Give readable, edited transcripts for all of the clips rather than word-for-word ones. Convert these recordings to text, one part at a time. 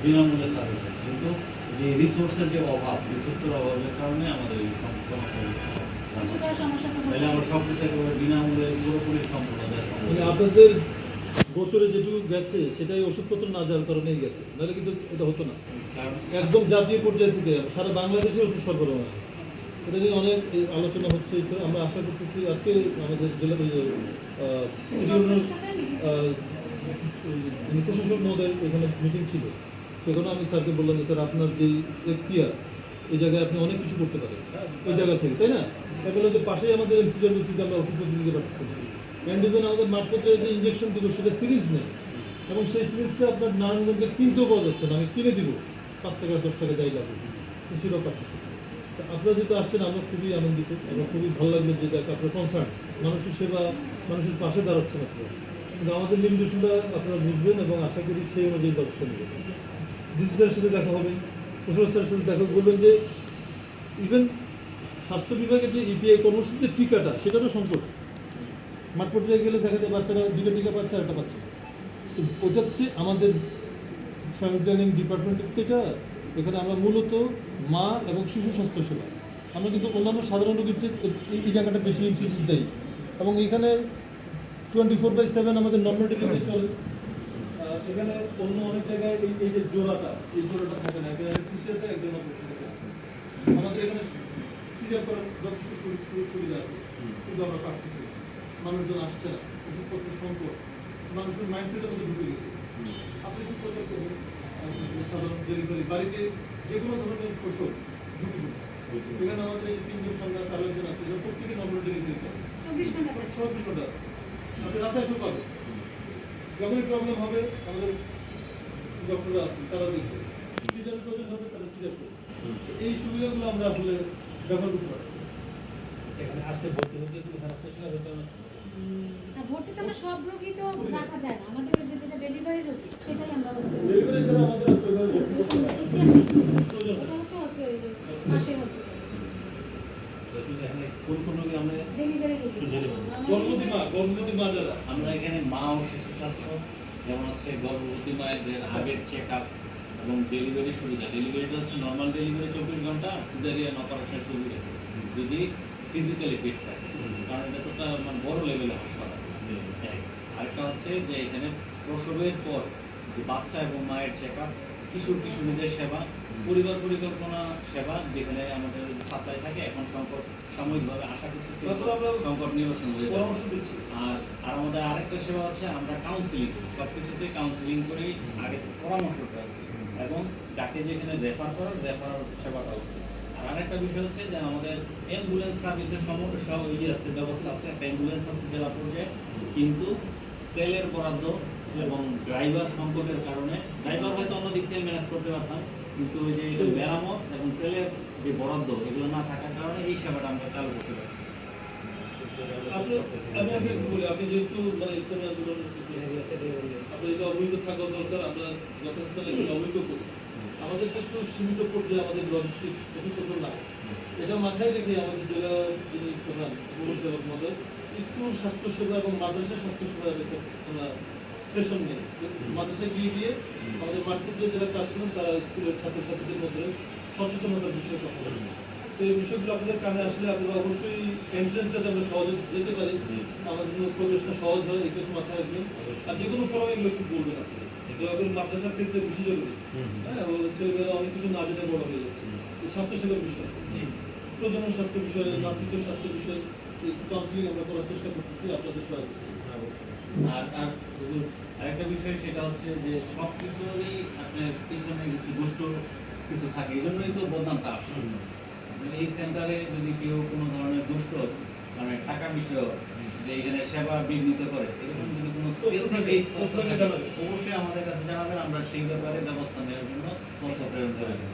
বিনামূল্যে সার্ভিস আছে, কিন্তু যে রিসোর্সের যে অভাব, রিসোর্সের অভাবের কারণে আমাদের এই সমস্যা তাহলে আমরা সব কিছু একেবারে বিনামূল্যে পুরোপুরি সম্পূর্ণ দেওয়া সম্ভব। আপনাদের বছরে যেটুকু গেছে সেটাই ওষুধপত্র না যাওয়ার কারণেই গেছে, নাহলে কিন্তু এটা হতো না। একদম জাতীয় পর্যায়ে থেকে সারা বাংলাদেশে ওষুধ সরবরাহ হয়, এটা নিয়ে অনেক আলোচনা হচ্ছে। তো আমরা আশা করতেছি আজকে আমাদের জেলা প্রশাসক মহোদয় এখানে মিটিং ছিল, সেখানে আমি স্যারকে বললাম যে স্যার আপনার যে এখতিয়ার এই জায়গায় আপনি অনেক কিছু করতে পারেন ওই জায়গা থেকে, তাই না? এগুলো যে পাশেই আমাদের এমসিডব্লিউসিতে আমরা ওষুধপত্র দিতে পারতেছি না, অ্যান্ড ইভেন আমাদের মাঠ পর্যায়ে যে ইঞ্জেকশন দিব সেটা সিরিজ নেই, এবং সেই সিরিজটা আপনার নারায়ণগঞ্জে কিনতেও পাওয়া যাচ্ছে না। আমি কিনে দিব 5 টাকা 10 টাকা যাই লাগবে, সেটাও পারতেছি। আপনারা যেহেতু আসছেন আমরা খুবই আনন্দিত, আমরা খুবই ভালো লাগলো যে আপনার কনসার্ন, মানুষের সেবা, মানুষের পাশে দাঁড়াচ্ছেন আপনারা। কিন্তু আমাদের লিমিটেশনটা আপনারা বুঝবেন এবং আশা করি সেই অনুযায়ী ব্যবস্থা নেবেন। ডিসি স্যারের সাথে দেখা হবে, প্রশাসক স্যারের সাথে দেখা বলবেন যে ইভেন স্বাস্থ্য বিভাগের যে ইপিআই কর্মসূচির টিকাটা সেটারও সংকট। মাঠ পর্যায়ে গেলে দেখা যায় বাচ্চারা 2টা টিকা পাচ্ছে, আর একটা পাচ্ছে। তো ওটা হচ্ছে আমাদের ফ্যামিলি প্ল্যানিং ডিপার্টমেন্টের থেকে। এখানে আমরা মূলত মা এবং শিশু স্বাস্থ্য সেবা, আমরা কিন্তু অন্যান্য সাধারণ রোগীর চেয়ে এই জায়গাটা বেশি ইনফ্লুয়েন্স দেয়, এবং এখানে 24/7 আমাদের নন মেডিকেলে চলে। সেখানে অন্য অনেক জায়গায় এই যে জোড়াটা থাকে না, এখানে সিস্টারটা একজন আমাদের এখানে সিজার করার যথেষ্ট সুবিধা আছে, কিন্তু আমরা পাচ্ছি মানুষজন আসছে না, ওষুধপত্রের সংকট, মানুষের মাইন্ডসেটের মধ্যে ঢুকে গেছে। আপনি কি প্রচার করবেন সাধারণ ডেলিভারি বাড়িতে যে কোনো ধরনের ফসল ঝুঁকি, এখানে আমাদের এই 3 জন সন্ধ্যা 4 জন আছে, প্রত্যেকে নম্বর ডেলিভারি করে 24 ঘন্টা আপনি রাতে এসে পাবেন। যখনই প্রবলেম হবে আমাদের ডক্টররা আছে, তারা দেখবে সিজারের প্রয়োজন হবে, তারা সিজার করবে। এই সুবিধাগুলো আমরা আসলে ব্যবহার করতে পারছি। সেখানে আসতে ভর্তি হতে একটু খারাপ পেশা হতো না। ভর্তিতে আমরা সব রোগী তো রাখা যায় না, আমাদের যেটা ডেলিভারি রোগী সেটাই আমরা হচ্ছে ডেলিভারি ছাড়া আমাদের আসলে ওটা হচ্ছে হসপিটাল, পাশের হসপিটাল এখানে কোন কোন রোগী আমরা ডেলিভারি রোগী, গর্ভবতী মা যারা, আমরা এখানে মা ও শিশু স্বাস্থ্য, যেমন হচ্ছে গর্ভবতী মায়েদের আগের চেক আপ এবং ডেলিভারি সুবিধা। ডেলিভারিটা হচ্ছে নর্মাল ডেলিভারি 24 ঘন্টা, সিজারিয়ান অপারেশনের সুবিধা আছে যদি ফিজিক্যালি ফিট থাকে, কারণ এটা তো মানে বড় লেভেলে হাসপাতাল। আরেকটা হচ্ছে যে এখানে প্রসবের পর যে বাচ্চা এবং মায়ের চেক আপ, কিশোরীদের সেবা, পরিবার পরিকল্পনা সেবা, যেখানে আমাদের সাপ্লাই থাকে। এখন সংকট সাময়িকভাবে আশা করতেছি সংকট নিরসন হয়ে পরামর্শ দিচ্ছি। আর আমাদের আরেকটা সেবা হচ্ছে আমরা কাউন্সিলিং করি, সব কিছুতে কাউন্সিলিং করি, আগে পরামর্শ করি, এবং যাকে যেখানে রেফার করার সেবাটাও করি। আর আরেকটা বিষয় হচ্ছে যে আমাদের অ্যাম্বুলেন্স সার্ভিসের সমস্যা আছে, ব্যবস্থা আছে, একটা অ্যাম্বুলেন্স আছে জেলা পর্যায়ে, কিন্তু তেলের বরাদ্দ এবং ড্রাইভার সংকটের কারণে, ড্রাইভার হয়তো অন্য দিক থেকে ম্যানেজ করতে পারতাম, কিন্তু ওই যে মেরামত এবং তেলের যে বরাদ্দ এগুলো না থাকার কারণে এই সেবাটা আমরা চালু করতে পারছি। আমি আপনাকে বলি, আপনি যেহেতু মানে ইসলামী আন্দোলনের আপনি এটা অবহিত থাকা দরকার, আমরা যথেষ্ট অবহিত করি। আমাদের কিন্তু সীমিত পর্যায়ে আমাদের লজিস্টিক ওষুধপত্র না, এটা মাথায় রেখে আমাদের জেলা যিনি প্রধান উপজেলা মহোদয় স্কুল স্বাস্থ্যসেবা এবং মাদ্রাসা স্বাস্থ্যসেবা আমরা সেশন নেই, মাদ্রাসায় গিয়ে আমাদের মাঠ পর্যায়ে যারা কাজ করেন তারা স্কুলের ছাত্রছাত্রীদের মধ্যে সচেতনতার বিষয়ে কথা বলেন। তো এই বিষয়গুলো আপনাদের কানে আসলে আপনারা অবশ্যই এন্ট্রেন্স যাতে আমরা সহজে যেতে পারি, আমাদের জন্য প্রবেশটা সহজ হয়, এগুলো মাথায় রাখবেন। আর যে কোনো ফরম এগুলো একটু বলবেন আপনি, এখন মাদ্রাসার ক্ষেত্রে বেশি জরুরি। হ্যাঁ, ছেলেমেয়েরা অনেক কিছু না জেনে বড় হয়ে যাচ্ছে। স্বাস্থ্যসেবার বিষয়, প্রজনন স্বাস্থ্য বিষয়ে, মাতৃত্ব স্বাস্থ্য বিষয়ে কাউন্সিলিং আমরা করার চেষ্টা করতেছি আপনাদের সবাই। আর আরেকটা বিষয় সেটা হচ্ছে যে সব কিছুরই আপনার পিছনে কিছু থাকে, এই জন্যই তো বদনামটা আসে। এই সেন্টারে যদি কেউ কোনো ধরনের দুষ্ট মানে টাকা বিষয় যে এখানে সেবা বিঘ্নিত করে, এরকম যদি কোনো স্পেসিফিক তথ্য থাকে অবশ্যই আমাদের কাছে জানাবেন, আমরা সেই ব্যাপারে ব্যবস্থা নেওয়ার জন্য তথ্য প্রেরণ করে দেব।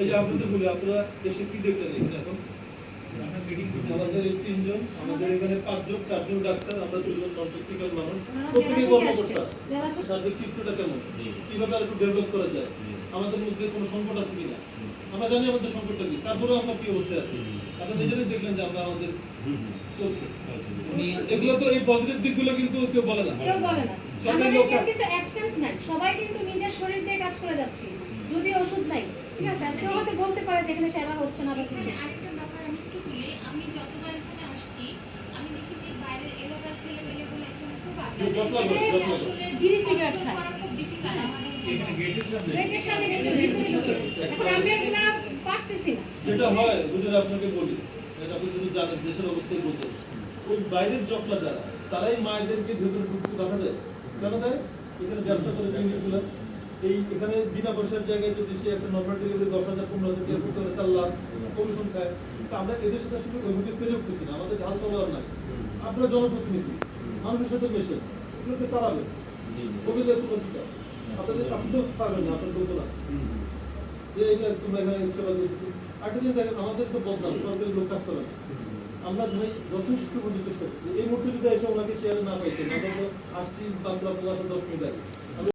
এই যে আপনাদের বলি, আপনারা এসে কি দেখলেন এখানে? এখন আমাদের এই 3 জন, আমাদের এখানে 5 জন, 4 জন ডাক্তার, আমরা 2 জন নন টেকনিক্যাল মানুষ, প্রত্যেকে কর্মকর্তা। সার্বিক চিত্রটা কেমন, কিভাবে আর একটু ডেভেলপ করা যায়, আমাদের মধ্যে কোনো সংকট আছে কিনা, আমরা জানি আমাদের সংকটটা কি, তারপরেও আমরা কি অবস্থায় আছি। আপনারা নিজেরাই দেখলেন যে আমরা আমাদের চলছে। এগুলো তো এই পজিটিভ দিকগুলো কিন্তু কেউ বলে না, সরকারি আমাদের লোক কেউ আছে। কিন্তু অ্যাবসেন্ট নাই, সবাই কিন্তু নিজের শরীর দিয়ে কাজ করে যাচ্ছি, যদি ওষুধ নাই, ঠিক আছে? আর কেউ হয়তো বলতে পারে যে এখানে সেবা হচ্ছে না বা কিছু। এখানে আরেকটা ব্যাপার আমি একটু বলি, আমি যতবার এখানে আসছি আমি দেখি যে বাইরের এলাকার ছেলেমেয়েগুলো এখানে খুব আসে। যে জটলা করে, এখানে জটলা করে। আসলে বিড়ি সিগারেট control খায়। করা খুব difficult আমাদের এখানে জন্য। গেটের সামনে গেটের সামনে কিন্তু ভিতরে ঢুকে। এখন আমরা এগুলা পারতেছি না। যেটা হয় বুঝলেন, আপনাকে বলি, এটা আপনি যদি জানেন দেশের অবস্থায় বলতে, ওই বাইরের জটলা যারা, তারাই মায়েদেরকে ভেতরে ঢুকতে রাখা দেয়। কেন দেয়? এখানে ব্যবসা করে ক্লিনিকগুলো, এই এখানে বিনা পয়সার জায়গায় যদি সে একটা নর্মাল ডেলিভারি 10,000 15,000 এরকম করে 4 লাখ কমিশন খায়, তো আমরা এদের সাথে আসলে ওইভাবে পেরে উঠতেছি না, আমাদের হাল তোলার নাই। আপনারা জনপ্রতিনিধি, মানুষের সাথে মেশেন, এগুলোকে তাড়াবেন, কবিদের কোনো বিচার আপনাদের, আপনি তো পারবেন না, আপনার দোকান আছে যে এটা তোমরা এখানে সেবা দিতেছি। একটা জিনিস দেখেন, আমাদের তো বদনাম, সরকারি লোক কাজ করে না। আমরা ভাই যথেষ্ট পর্যন্ত চেষ্টা করছি। এই মুহূর্তে যদি এসে ওনাকে চেয়ারে না পাইতেন, আমরা তো আসছি মাত্র 10 মিনিট আগে। আমি